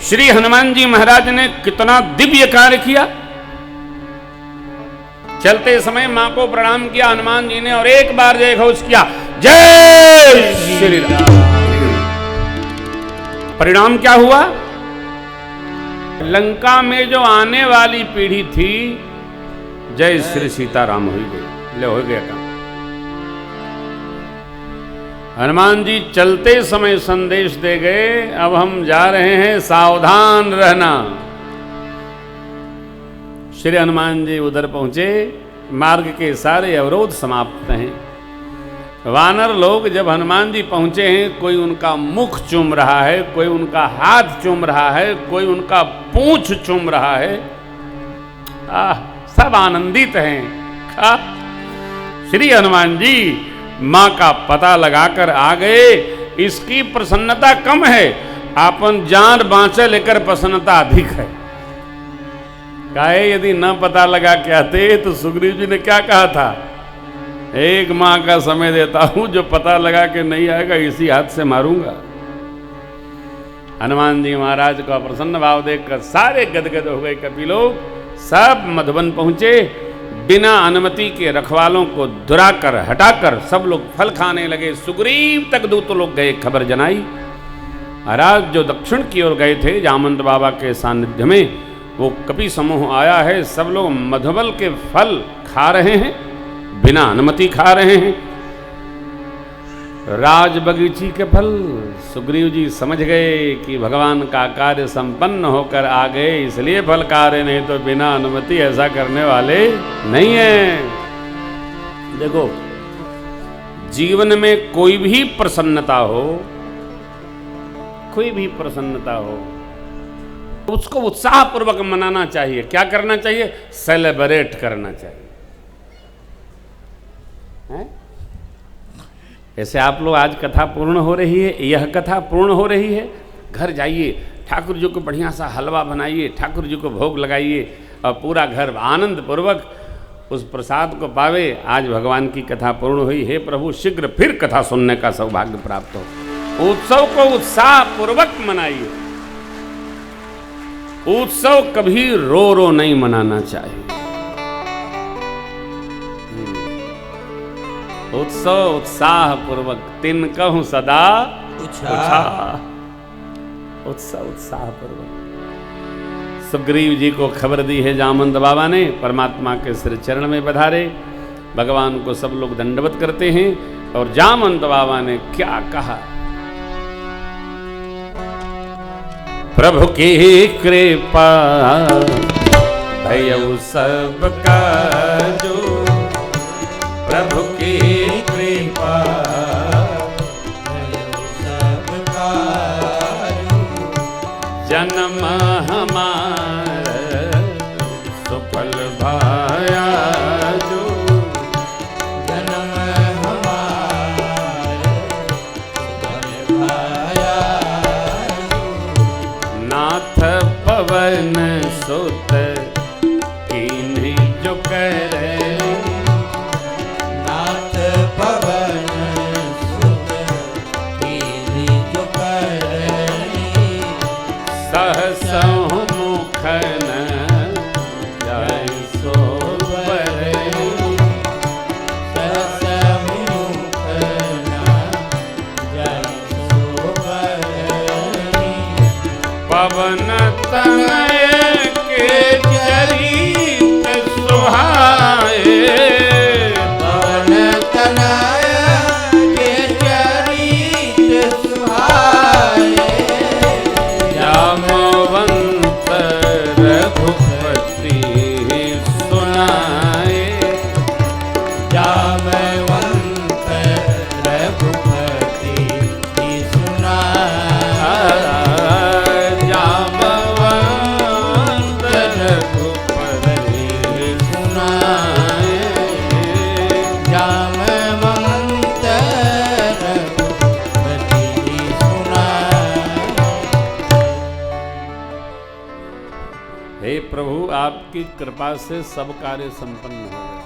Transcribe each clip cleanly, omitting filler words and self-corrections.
श्री हनुमान जी महाराज ने कितना दिव्य कार्य किया। चलते समय मां को प्रणाम किया हनुमान जी ने और एक बार जय घोष किया, जय श्री राम। परिणाम क्या हुआ? लंका में जो आने वाली पीढ़ी थी, जय श्री सीताराम हो गई, ले हो गया काम। हनुमान जी चलते समय संदेश दे गए, अब हम जा रहे हैं, सावधान रहना। श्री हनुमान जी उधर पहुंचे, मार्ग के सारे अवरोध समाप्त हैं। वानर लोग जब हनुमान जी पहुंचे हैं, कोई उनका मुख चूम रहा है, कोई उनका हाथ चूम रहा है, कोई उनका पूंछ चूम रहा है। सब आनंदित हैं। श्री हनुमान जी मां का पता लगाकर आ गए। इसकी प्रसन्नता कम है, आपन जान बाँचे लेकर प्रसन्नता अधिक है। काहे यदि न पता लगा के आते तो सुग्रीव जी ने क्या कहा था, एक माह का समय देता हूं, जो पता लगा के नहीं आएगा इसी हाथ से मारूंगा। हनुमान जी महाराज का प्रसन्न भाव देखकर सारे गदगद हो गए। कपि लोग सब मधुबन पहुंचे, बिना अनुमति के रखवालों को दुराकर हटाकर सब लोग फल खाने लगे। सुग्रीव तक दूत लोग गए, खबर जनाई। महाराज जो दक्षिण की ओर गए थे जामवंत बाबा के सानिध्य में, वो कपि समूह आया है, सब लोग मधुबल के फल खा रहे हैं, बिना अनुमति खा रहे हैं। राज बगीची के फल। सुग्रीव जी समझ गए कि भगवान का कार्य संपन्न होकर आ गए, इसलिए फल खा रहे, नहीं तो बिना अनुमति ऐसा करने वाले नहीं है। देखो, जीवन में कोई भी प्रसन्नता हो, कोई भी प्रसन्नता हो, उसको उत्साहपूर्वक मनाना चाहिए। क्या करना चाहिए? सेलिब्रेट करना चाहिए। है? ऐसे आप लोग आज कथा पूर्ण हो रही है, यह कथा पूर्ण हो रही है, घर जाइए, ठाकुर जी को बढ़िया सा हलवा बनाइए, ठाकुर जी को भोग लगाइए और पूरा घर आनंद पूर्वक उस प्रसाद को पावे। आज भगवान की कथा पूर्ण हुई। हे प्रभु, शीघ्र फिर कथा सुनने का सौभाग्य प्राप्त हो। उत्सव को उत्साह पूर्वक मनाइए। उत्सव कभी रो रो नहीं मनाना चाहिए। उत्सव उत्साह पूर्वक, तिन कहूं सदा उत्साह, उत्सव उत्साह पूर्वक। सुग्रीव जी को खबर दी है जामवंत बाबा ने, परमात्मा के श्री चरण में बधारे। भगवान को सब लोग दंडवत करते हैं और जामवंत बाबा ने क्या कहा, प्रभु की कृपा भयउ सब काजू, प्रभु की कृपा भयउ सब काजू, जन्म हमारा सुफल भाया जो, जन्म हमारा सुफल भाया जो, नाथ पवन सुत कीन्ही जो करे, नाथ पवन सुत कीन्ही जो करे, सहसहु मुखन जाय सो बरे, सहसहु मुखन जाय सो बरे, पवन तनय के चरित सुहाए, पवन तनय के चरित सुहाए, जामवंत रघुपति सुनाए, जामवंत रघुपति सुनाए, जामवंत रघुपति सुनाए, जामवंत रघुपति सुनाए। हे प्रभु, आपकी कृपा से सब कार्य संपन्न हो गए।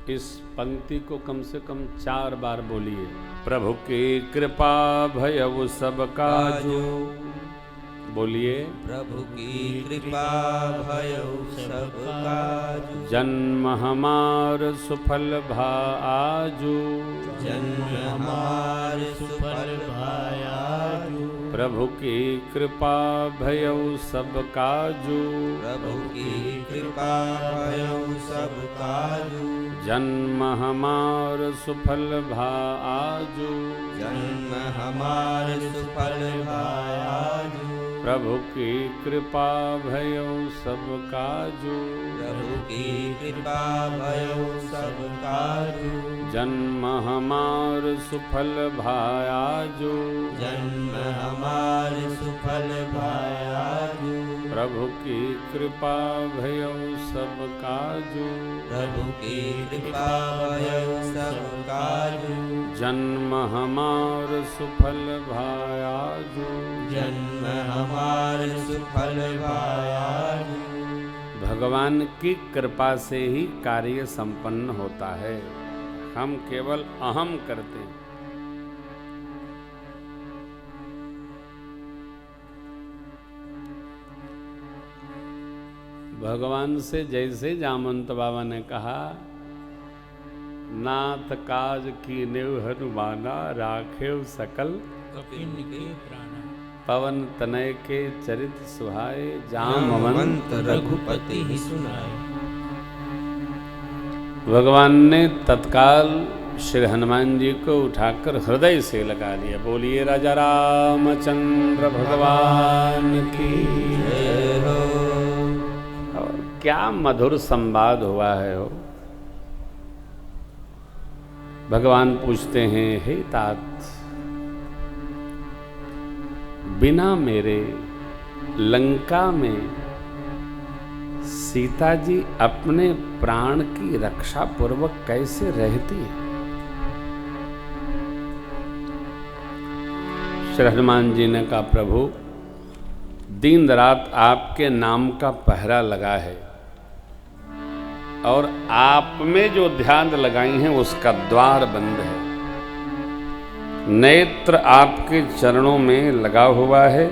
इस पंक्ति को कम से कम 4 बार बोलिए। प्रभु की कृपा भयउ सब काजू। बोलिए। प्रभु की कृपा भयउ सब काजू। जन्म हमार सुफल भा आजू। जन्म हमार सुफल भायाजू। प्रभु की कृपा भयउ सब काजू। प्रभु की कृपा भयउ सब काजू। जन्म हमार सुफल भा आजू। जन्म हमार सुफल भायाजू। प्रभु की कृपा भयउ सब काजू। प्रभु की कृपा भयउ सब काजू। जन्म हमार सुफल भायाजू। जन्म हमार सुफल भायाजू। प्रभु की कृपा भयउ सब काजू। प्रभु की कृपा भयउ सब काजू। जन्म हमार सुफल भायाजू। जन्म हमार सुफल भायाजू। भगवान की कृपा से ही कार्य संपन्न होता है। हम केवल अहम करते हैं। भगवान से जैसे जामंत बाबा ने कहा, नाथ काज की नेव हनुमाना, राखेव सकल कपिन के प्राणा। पवन तनय के चरित सुहाए, जामवंत रघुपति ही सुनाए। भगवान ने तत्काल श्री हनुमान जी को उठाकर हृदय से लगा लिया। बोलिए राजा रामचंद्र भगवान की जय हो। और क्या मधुर संवाद हुआ है हो। भगवान पूछते हैं, हे तात, बिना मेरे लंका में सीता जी अपने प्राण की रक्षा पूर्वक कैसे रहती है? श्री हनुमान जी ने कहा, प्रभु दिन रात आपके नाम का पहरा लगा है और आप में जो ध्यान लगाई हैं उसका द्वार बंद है। नेत्र आपके चरणों में लगा हुआ है।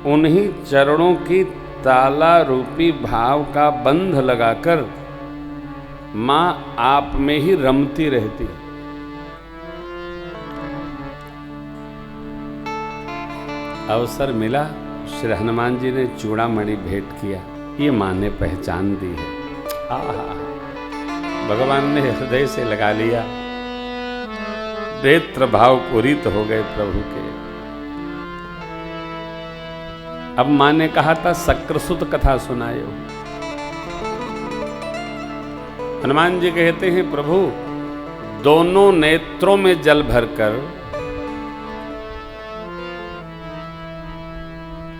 उन्हीं चरणों की ताला रूपी भाव का बंध लगाकर मां आप में ही रमती रहती है। अवसर मिला, श्री हनुमान जी ने चूड़ामणि भेंट किया। ये मां ने पहचान दी है। आहा, भगवान ने हृदय से लगा लिया। नेत्र भाव पूरित हो गए प्रभु के। अब मां ने कहा था, सक्रसुत कथा सुनायो। हनुमान जी कहते हैं, प्रभु दोनों नेत्रों में जल भरकर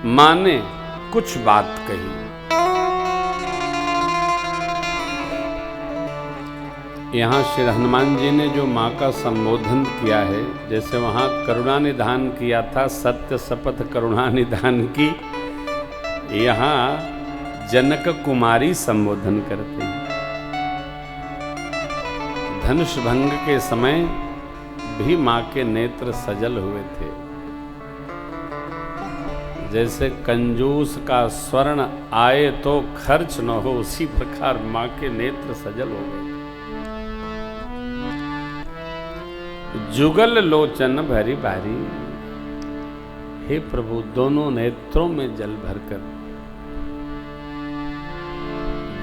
मां ने कुछ बात कही। यहाँ श्री हनुमान जी ने जो माँ का संबोधन किया है, जैसे वहाँ करुणा निधान किया था, सत्य शपथ करुणा निधान की, यहाँ जनक कुमारी संबोधन करते हैं। धनुष भंग के समय भी माँ के नेत्र सजल हुए थे। जैसे कंजूस का स्वर्ण आए तो खर्च न हो, उसी प्रकार माँ के नेत्र सजल हो गए। जुगल लोचन भरी बारी, हे प्रभु दोनों नेत्रों में जल भरकर।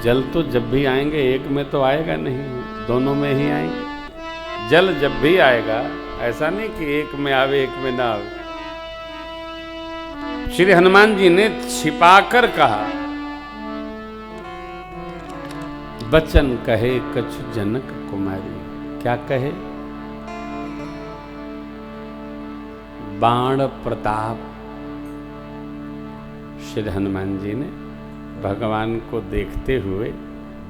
जल तो जब भी आएंगे, एक में तो आएगा नहीं, दोनों में ही आएंगे। जल जब भी आएगा, ऐसा नहीं कि एक में आवे एक में ना आवे। श्री हनुमान जी ने छिपाकर कहा, बचन कहे कछु जनक कुमारी। क्या कहे? बाण प्रताप। श्री हनुमान जी ने भगवान को देखते हुए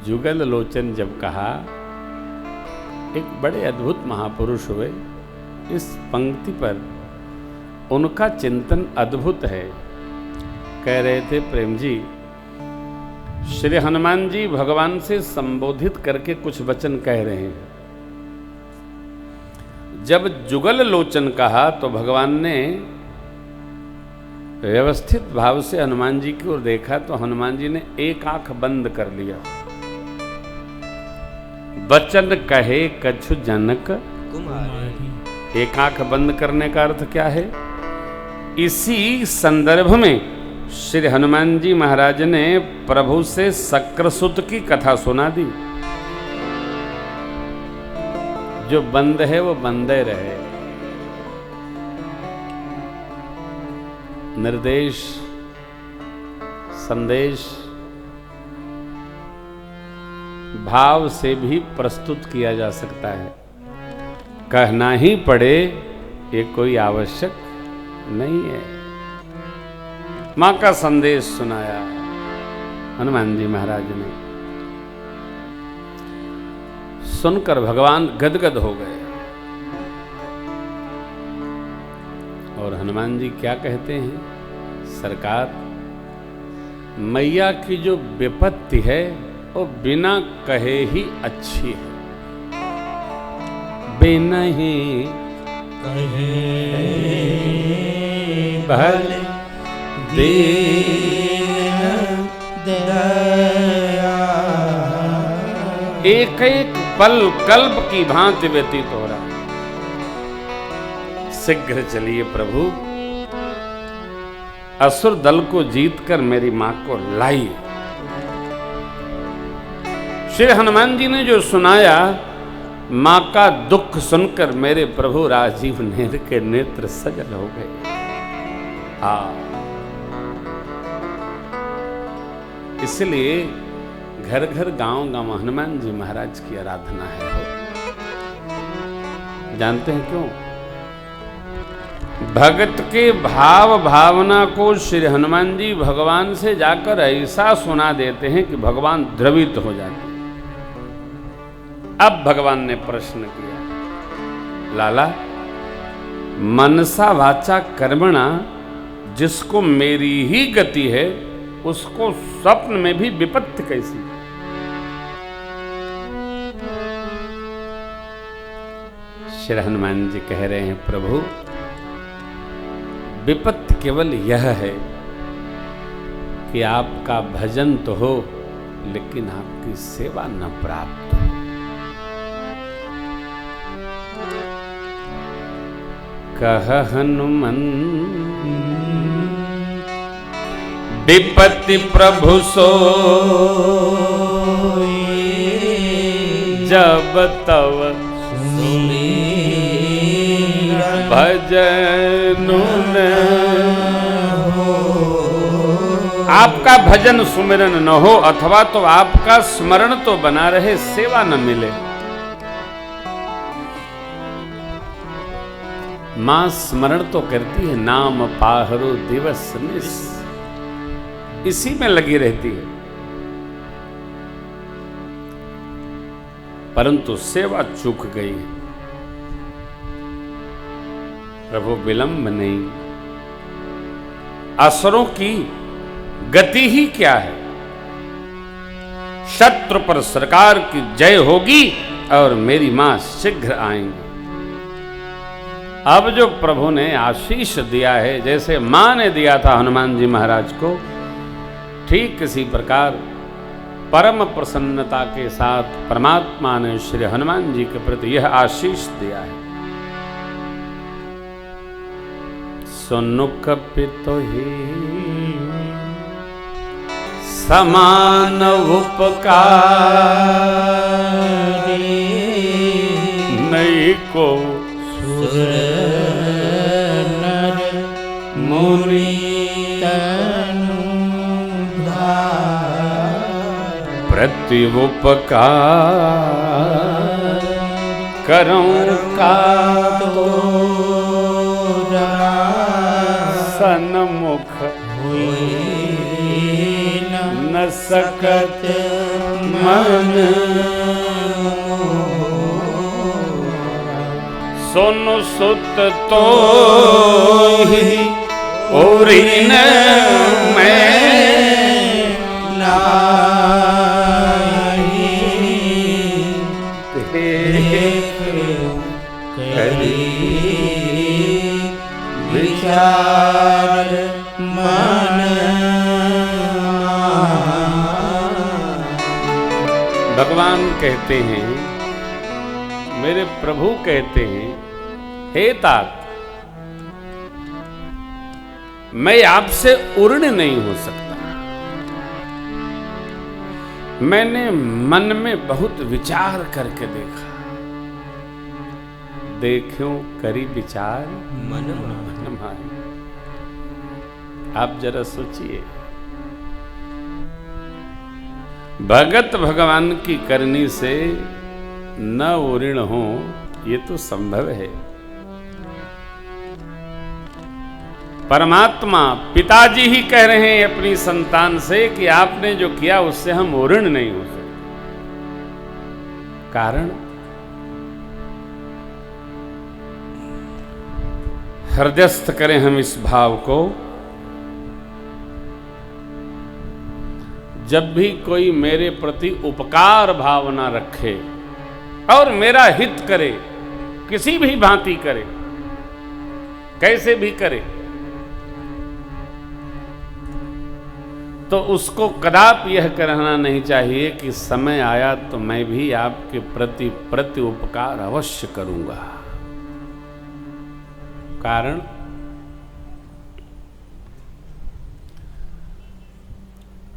जुगल लोचन जब कहा, एक बड़े अद्भुत महापुरुष हुए। इस पंक्ति पर उनका चिंतन अद्भुत है। कह रहे थे, प्रेम जी श्री हनुमान जी भगवान से संबोधित करके कुछ वचन कह रहे हैं। जब जुगल लोचन कहा तो भगवान ने व्यवस्थित भाव से हनुमान जी की ओर देखा तो हनुमान जी ने एक आंख बंद कर लिया। वचन कहे कछु जनक कुमारी। एक आंख बंद करने का अर्थ क्या है? इसी संदर्भ में श्री हनुमान जी महाराज ने प्रभु से शक्रसुत की कथा सुना दी। जो बंद है वो बंदे रहे। निर्देश संदेश भाव से भी प्रस्तुत किया जा सकता है। कहना ही पड़े ये कोई आवश्यक नहीं है। मां का संदेश सुनाया हनुमान जी महाराज ने। सुनकर भगवान गदगद हो गए और हनुमान जी क्या कहते हैं? सरकार, मैया की जो विपत्ति है वो बिना कहे ही अच्छी है। बिना ही कहे भल दीन दया। एक एक पल कल्प की भांति व्यतीत हो रहा। शीघ्र चलिए प्रभु, असुर दल को जीतकर मेरी मां को लाइए। श्री हनुमान जी ने जो सुनाया, मां का दुख सुनकर मेरे प्रभु राजीव नेत्र के नेत्र सजल हो गए। इसलिए घर घर गांव गांव हनुमान जी महाराज की आराधना है। जानते हैं क्यों? भगत के भाव भावना को श्री हनुमान जी भगवान से जाकर ऐसा सुना देते हैं कि भगवान द्रवित हो जाते हैं। अब भगवान ने प्रश्न किया, लाला, मनसा वाचा कर्मणा जिसको मेरी ही गति है उसको स्वप्न में भी विपत्ति कैसी? श्री हनुमान जी कह रहे हैं, प्रभु विपत्ति केवल यह है कि आपका भजन तो हो लेकिन आपकी सेवा न प्राप्त हो। कह हनुमान विपत्ति प्रभु सोई जब तव भजन न हो। आपका भजन सुमिरन न हो अथवा तो आपका स्मरण तो बना रहे, सेवा न मिले। मां स्मरण तो करती है, नाम पाहरो दिवस निस, इसी में लगी रहती है, परंतु सेवा चूक गई। प्रभु विलंब नहीं। असुरों की गति ही क्या है? शत्रु पर सरकार की जय होगी और मेरी मां शीघ्र आएंगी। अब जो प्रभु ने आशीष दिया है, जैसे मां ने दिया था हनुमान जी महाराज को, ठीक इसी प्रकार परम प्रसन्नता के साथ परमात्मा ने श्री हनुमान जी के प्रति यह आशीष दिया है। सुनु कपितो ही समान उपकारी नहीं को सुर नर मुनि तनु प्रति उपकार करऊं का तो सन्मुख न सकत मन। सोनु सुत तो ही और न मैं ना भगवान कहते हैं, मेरे प्रभु कहते हैं, हे तात, मैं आपसे उर्ण नहीं हो सकता। मैंने मन में बहुत विचार करके देखा। देखो करी विचार मन माहे। आप जरा सोचिए, भगत भगवान की करनी से न उऋण हो, ये तो संभव है। परमात्मा पिताजी ही कह रहे हैं अपनी संतान से कि आपने जो किया उससे हम उऋण नहीं हो सकते। कारण हृदयस्थ करें हम इस भाव को। जब भी कोई मेरे प्रति उपकार भावना रखे और मेरा हित करे, किसी भी भांति करे, कैसे भी करे, तो उसको कदापि यह कहना नहीं चाहिए कि समय आया तो मैं भी आपके प्रति उपकार अवश्य करूंगा। कारण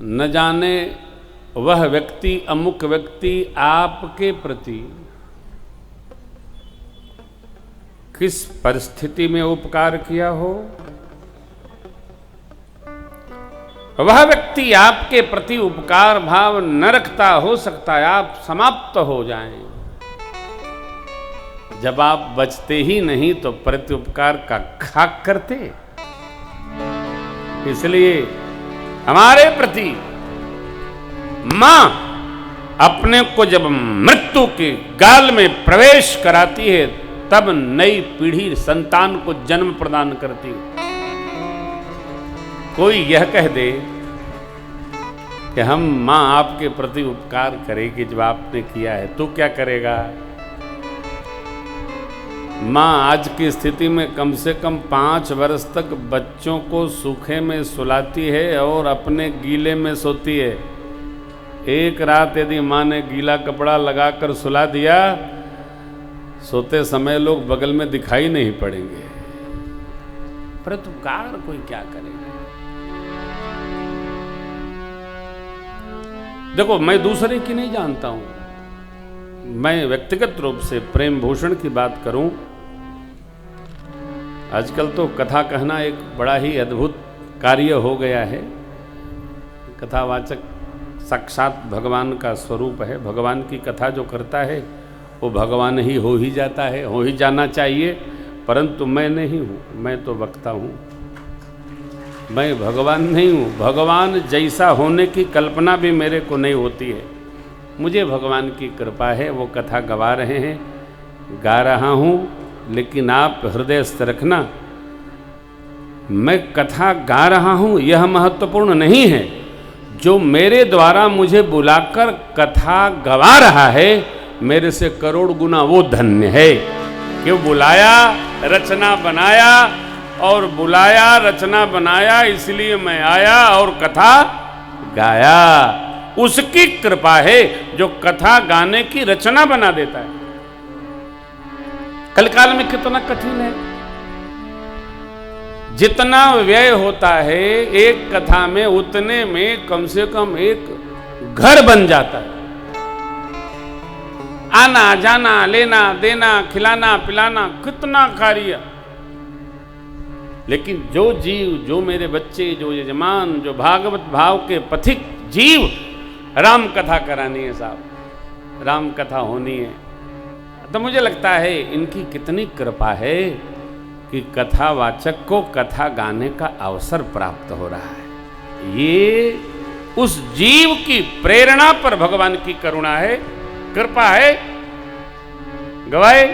न जाने वह व्यक्ति, अमुक व्यक्ति आपके प्रति किस परिस्थिति में उपकार किया हो। वह व्यक्ति आपके प्रति उपकार भाव न रखता, हो सकता है आप समाप्त हो जाएं। जब आप बचते ही नहीं तो प्रत्युपकार का खाक करते। इसलिए हमारे प्रति मां अपने को जब मृत्यु के गाल में प्रवेश कराती है, तब नई पीढ़ी संतान को जन्म प्रदान करती है। कोई यह कह दे कि हम मां आपके प्रति उपकार करेगी जब आपने किया है, तो क्या करेगा? मां आज की स्थिति में कम से कम 5 वर्ष तक बच्चों को सूखे में सुलाती है और अपने गीले में सोती है। एक रात यदि मां ने गीला कपड़ा लगाकर सुला दिया, सोते समय लोग बगल में दिखाई नहीं पड़ेंगे। प्रत्युपकार कोई क्या करेगा? देखो, मैं दूसरे की नहीं जानता हूं, मैं व्यक्तिगत रूप से प्रेम भूषण की बात करूं। आजकल तो कथा कहना एक बड़ा ही अद्भुत कार्य हो गया है। कथावाचक साक्षात भगवान का स्वरूप है। भगवान की कथा जो करता है वो भगवान ही हो ही जाता है, हो ही जाना चाहिए। परंतु मैं नहीं हूँ, मैं तो वक्ता हूँ, मैं भगवान नहीं हूँ। भगवान जैसा होने की कल्पना भी मेरे को नहीं होती है। मुझे भगवान की कृपा है, वो कथा गवा रहे हैं, गा रहा हूँ। लेकिन आप हृदयस्थ रखना, मैं कथा गा रहा हूँ यह महत्वपूर्ण नहीं है। जो मेरे द्वारा मुझे बुलाकर कथा गवा रहा है, मेरे से करोड़ गुना वो धन्य है। क्यों बुलाया, रचना बनाया, और बुलाया, रचना बनाया, इसलिए मैं आया और कथा गाया। उसकी कृपा है जो कथा गाने की रचना बना देता है। कलकाल में कितना कठिन है, जितना व्यय होता है एक कथा में, उतने में कम से कम एक घर बन जाता है। आना जाना, लेना देना, खिलाना पिलाना, कितना कार्य। लेकिन जो जीव, जो मेरे बच्चे, जो यजमान, जो भागवत भाव के पथिक जीव, राम कथा करानी है साहब, राम कथा होनी है, तो मुझे लगता है इनकी कितनी कृपा है कि कथावाचक को कथा गाने का अवसर प्राप्त हो रहा है। ये उस जीव की प्रेरणा पर भगवान की करुणा है, कृपा है। गवाए